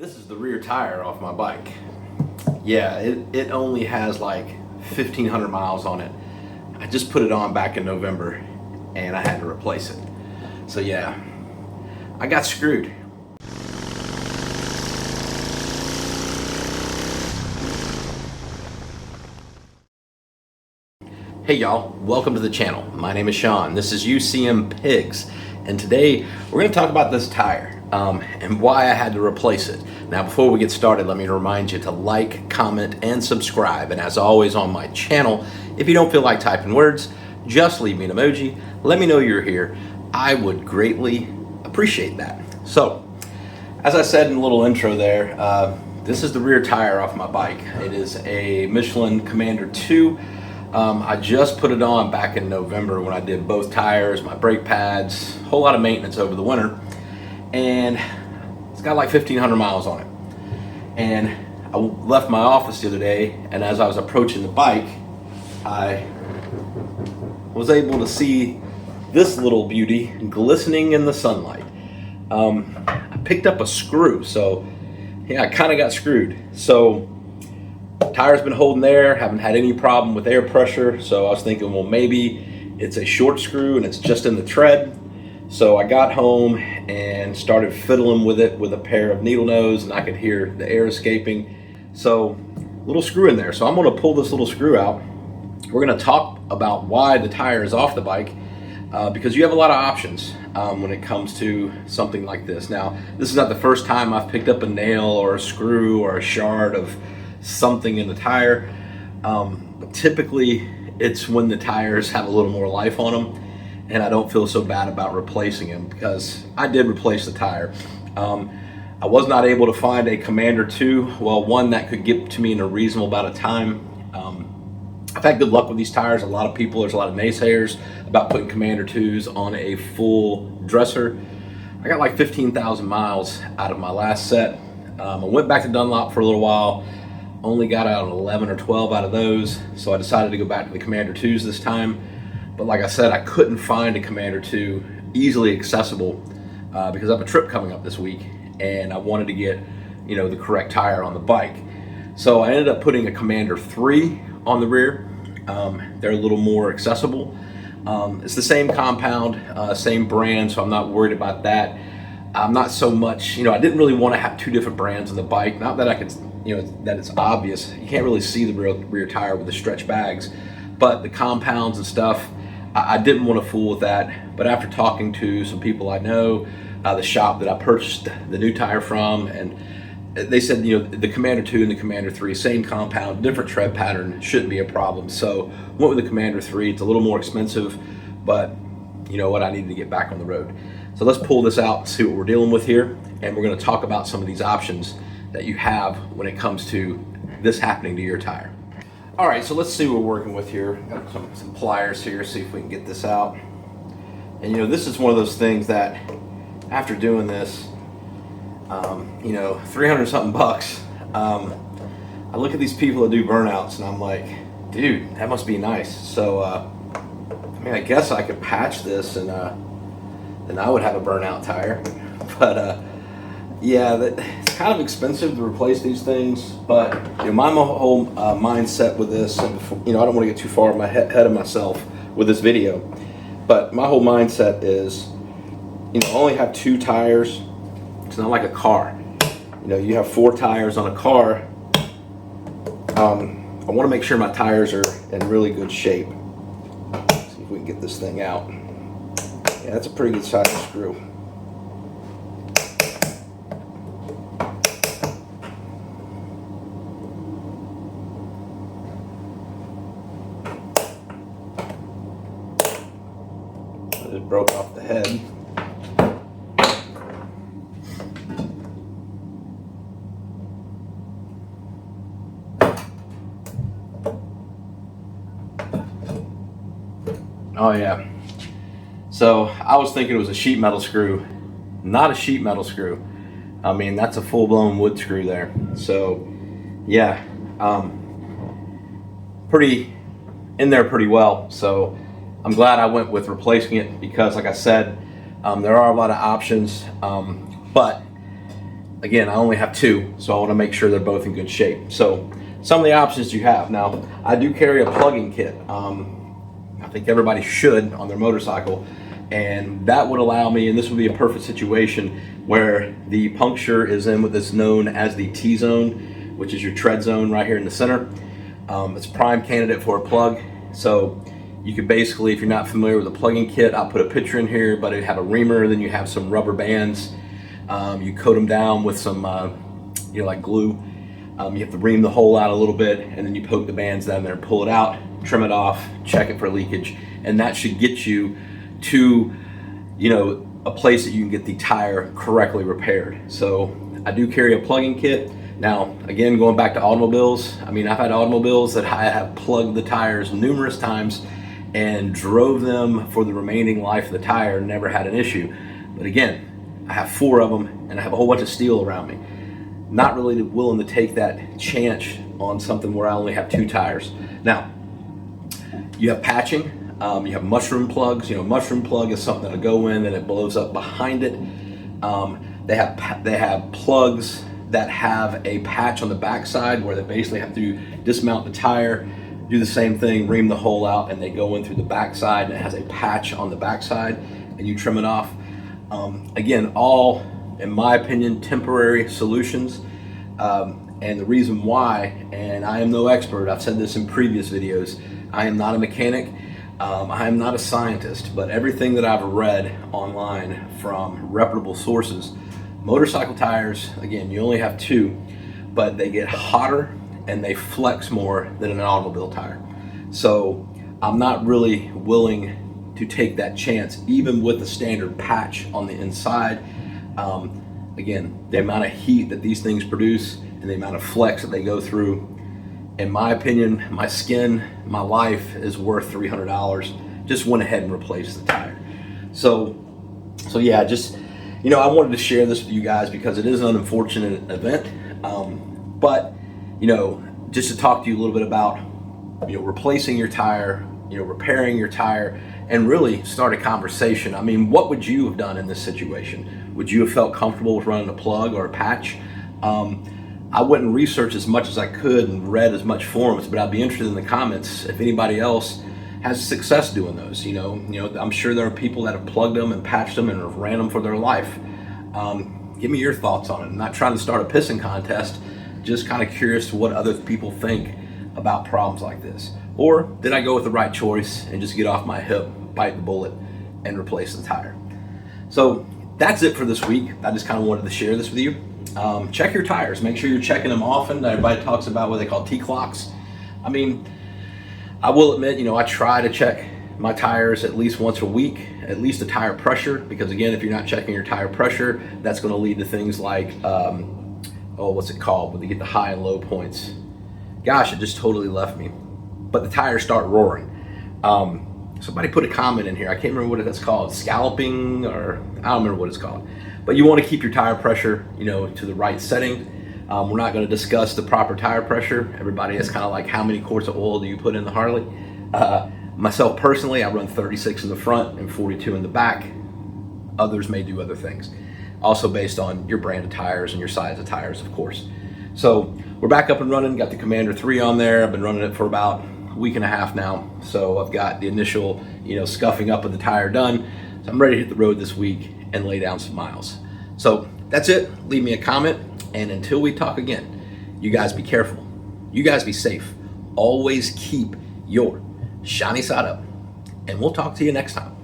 This is the rear tire off my bike. Yeah, it only has like 1,500 miles on it. I just put it on back in November and I had to replace it. So yeah, I got screwed. Hey y'all, welcome to the channel. My name is Sean. This is UCM Pigs. And today we're going to talk about this tire and why I had to replace it. Now before we get started, let me remind you to like, comment, and subscribe. And as always on my channel, if you don't feel like typing words, just leave me an emoji. Let me know you're here. I would greatly appreciate that. So, as I said in the little intro there, this is the rear tire off my bike. It is a Michelin Commander 2. I just put it on back in November when I did both tires, my brake pads, a whole lot of maintenance over the winter, and it's got like 1,500 miles on it. And I left my office the other day, and as I was approaching the bike, I was able to see this little beauty glistening in the sunlight. I picked up a screw, so yeah, I kind of got screwed. So tire's been holding there, haven't had any problem with air pressure, so I was thinking, well, maybe it's a short screw and it's just in the tread. So I got home and started fiddling with it with a pair of needle nose, and I could hear the air escaping. So little screw in there. So I'm going to pull this little screw out. We're going to talk about why the tire is off the bike, because you have a lot of options when it comes to something like this. Now, this is not the first time I've picked up a nail or a screw or a shard of something in the tire. But typically it's when the tires have a little more life on them, and I don't feel so bad about replacing them because I did replace the tire. I was not able to find a Commander 2, well, one that could get to me in a reasonable amount of time. I've had good luck with these tires. There's a lot of naysayers about putting Commander 2s on a full dresser. I got like 15,000 miles out of my last set. I went back to Dunlop for a little while, only got out 11 or 12 out of those, so I decided to go back to the Commander 2s this time. But like I said, I couldn't find a Commander 2 easily accessible because I have a trip coming up this week and I wanted to get, the correct tire on the bike. So I ended up putting a Commander 3 on the rear. They're a little more accessible. It's the same compound, same brand, so I'm not worried about that. I'm not so much, I didn't really want to have two different brands on the bike. Not that I could, that it's obvious. You can't really see the rear tire with the stretch bags, but the compounds and stuff, I didn't want to fool with that. But after talking to some people I know, the shop that I purchased the new tire from, and they said, the Commander 2 and the Commander 3, same compound, different tread pattern, shouldn't be a problem. So went with the Commander 3. It's a little more expensive, but you know what, I needed to get back on the road. So let's pull this out and see what we're dealing with here, and we're going to talk about some of these options that you have when it comes to this happening to your tire. All right, so let's see what we're working with here. Got some pliers here, see if we can get this out. And this is one of those things that after doing this, 300 something bucks, I look at these people that do burnouts and I'm like, dude, that must be nice. So I guess I could patch this and then I would have a burnout tire. But yeah, it's kind of expensive to replace these things. But my whole mindset with this, and before, I don't want to get too far ahead of myself with this video, but my whole mindset is, I only have 2 tires. It's not like a car. You have 4 tires on a car. I want to make sure my tires are in really good shape. Let's see if we can get this thing out. Yeah, that's a pretty good size screw. I just broke off the head. Oh yeah. So I was thinking it was a sheet metal screw. Not a sheet metal screw. I mean, that's a full-blown wood screw there. So yeah, pretty in there pretty well. So I'm glad I went with replacing it because, like I said, there are a lot of options, but again, I only have two, so I want to make sure they're both in good shape. So some of the options you have. Now, I do carry a plug-in kit. I think everybody should on their motorcycle, and that would allow me, and this would be a perfect situation where the puncture is in what is known as the T-zone, which is your tread zone right here in the center. It's a prime candidate for a plug. So you could basically, if you're not familiar with the plug-in kit, I'll put a picture in here, but it have a reamer, then you have some rubber bands. You coat them down with some, like glue. You have to ream the hole out a little bit, and then you poke the bands down there, pull it out, trim it off, check it for leakage, and that should get you to, a place that you can get the tire correctly repaired. So I do carry a plug-in kit. Now, again, going back to automobiles, I've had automobiles that I have plugged the tires numerous times and drove them for the remaining life of the tire, never had an issue. But again, I have 4 of them and I have a whole bunch of steel around me. Not really willing to take that chance on something where I only have 2 tires. Now, you have patching, you have mushroom plugs. Mushroom plug is something that'll go in and it blows up behind it. They have plugs that have a patch on the backside where they basically have to dismount the tire, do the same thing, ream the hole out, and they go in through the backside, and it has a patch on the backside, and you trim it off. Again, all, in my opinion, temporary solutions. And the reason why, and I am no expert, I've said this in previous videos, I am not a mechanic, I am not a scientist, but everything that I've read online from reputable sources, motorcycle tires, again, you only have 2, but they get hotter and they flex more than an automobile tire. So I'm not really willing to take that chance, even with the standard patch on the inside. Again, the amount of heat that these things produce and the amount of flex that they go through, in my opinion, my skin, my life is worth $300. Just went ahead and replaced the tire. So yeah, just, I wanted to share this with you guys because it is an unfortunate event. But, just to talk to you a little bit about, replacing your tire, repairing your tire, and really start a conversation. What would you have done in this situation? Would you have felt comfortable with running a plug or a patch? I wouldn't research as much as I could and read as much forums, but I'd be interested in the comments if anybody else has success doing those. I'm sure there are people that have plugged them and patched them and have ran them for their life. Give me your thoughts on it. I'm not trying to start a pissing contest, just kind of curious what other people think about problems like this. Or did I go with the right choice and just get off my hip, bite the bullet, and replace the tire? So that's it for this week. I just kind of wanted to share this with you. Check your tires. Make sure you're checking them often. Everybody talks about what they call T-clocks. I will admit, I try to check my tires at least once a week, at least the tire pressure, because again, if you're not checking your tire pressure, that's going to lead to things like, what's it called, when they get the high and low points. Gosh, it just totally left me. But the tires start roaring. Somebody put a comment in here. I can't remember what that's called, scalloping, or I don't remember what it's called. But you want to keep your tire pressure, to the right setting. We're not going to discuss the proper tire pressure. Everybody is kind of like, how many quarts of oil do you put in the Harley? Myself personally, I run 36 in the front and 42 in the back. Others may do other things. Also based on your brand of tires and your size of tires, of course. So we're back up and running. Got the Commander 3 on there. I've been running it for about a week and a half now. So I've got the initial, scuffing up of the tire done. So I'm ready to hit the road this week and lay down some miles. So that's it. Leave me a comment. And until we talk again, you guys be careful. You guys be safe. Always keep your shiny side up. And we'll talk to you next time.